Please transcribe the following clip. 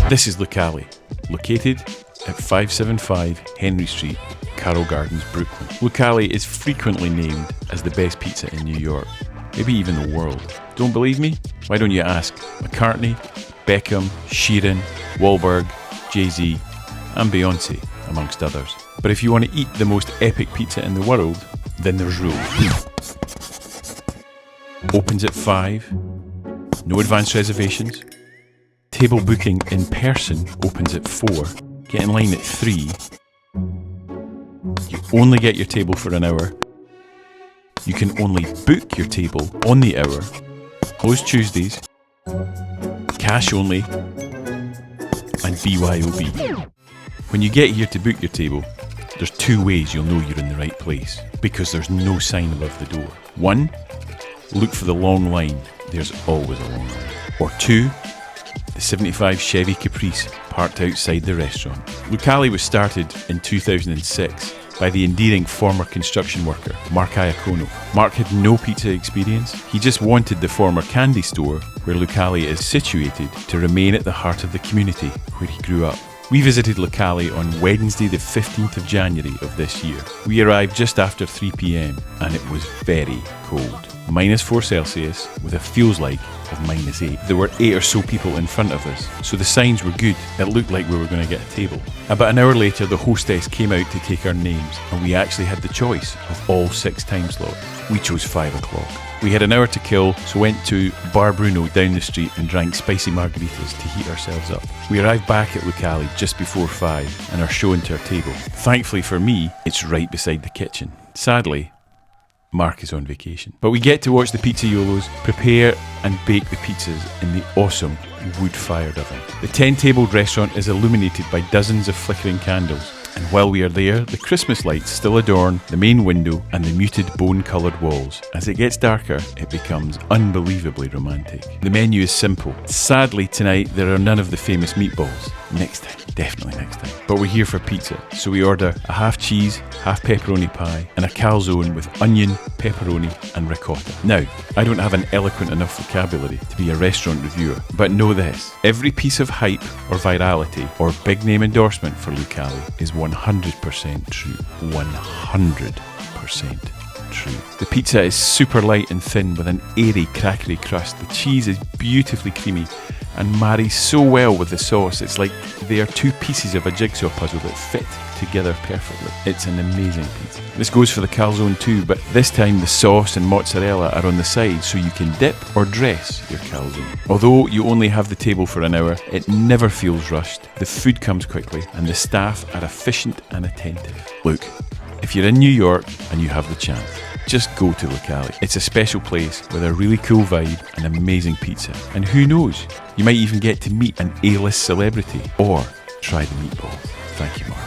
This is Lucali, located at 575 Henry Street, Carroll Gardens, Brooklyn. Lucali is frequently named as the best pizza in New York, maybe even the world. Don't believe me? Why don't you ask McCartney, Beckham, Sheeran, Wahlberg, Jay-Z, and Beyonce, amongst others. But if you want to eat the most epic pizza in the world, then there's rules. Opens at 5, no advance reservations. Table booking in person opens at 4, get in line at 3. You only get your table for an hour. You can only book your table on the hour. Closed Tuesdays. Cash only. And BYOB. When you get here to book your table, there's 2 ways you'll know you're in the right place, because there's no sign above the door. 1, look for the long line. There's always a long line. Or 2, the 75 Chevy Caprice parked outside the restaurant. Lucali was started in 2006 by the endearing former construction worker, Mark Iacono. Mark had no pizza experience. He just wanted the former candy store, where Lucali is situated, to remain at the heart of the community where he grew up. We visited Lucali on Wednesday the 15th of January of this year. We arrived just after 3 p.m. and it was very cold. -4 Celsius with a feels like of -8. There were 8 or so people in front of us, so the signs were good. It looked like we were going to get a table. About an hour later, the hostess came out to take our names, and we actually had the choice of all 6 time slots. We chose 5 o'clock. We had an hour to kill, so went to Bar Bruno down the street and drank spicy margaritas to heat ourselves up. We arrived back at Lucali just before 5 and are shown to our table. Thankfully for me, it's right beside the kitchen. Sadly, Mark is on vacation. But we get to watch the pizzaiolos prepare and bake the pizzas in the awesome wood-fired oven. The 10-tabled restaurant is illuminated by dozens of flickering candles. And while we are there, the Christmas lights still adorn the main window and the muted bone-coloured walls. As it gets darker, it becomes unbelievably romantic. The menu is simple. Sadly, tonight there are none of the famous meatballs. Next time, definitely next time. But we're here for pizza, so we order a half cheese, half pepperoni pie, and a calzone with onion, pepperoni, and ricotta. Now, I don't have an eloquent enough vocabulary to be a restaurant reviewer, but know this: every piece of hype or virality or big name endorsement for Lucali is 100% true. 100% true. The pizza is super light and thin with an airy, crackery crust. The cheese is beautifully creamy and marries so well with the sauce. It's like they are 2 pieces of a jigsaw puzzle that fit together perfectly. It's an amazing pizza. This goes for the calzone too, but this time the sauce and mozzarella are on the side, so you can dip or dress your calzone. Although you only have the table for an hour, it never feels rushed. The food comes quickly and the staff are efficient and attentive. Look, if you're in New York and you have the chance, just go to Lucali. It's a special place with a really cool vibe and amazing pizza. And who knows, you might even get to meet an A-list celebrity or try the meatballs. Thank you, Mark.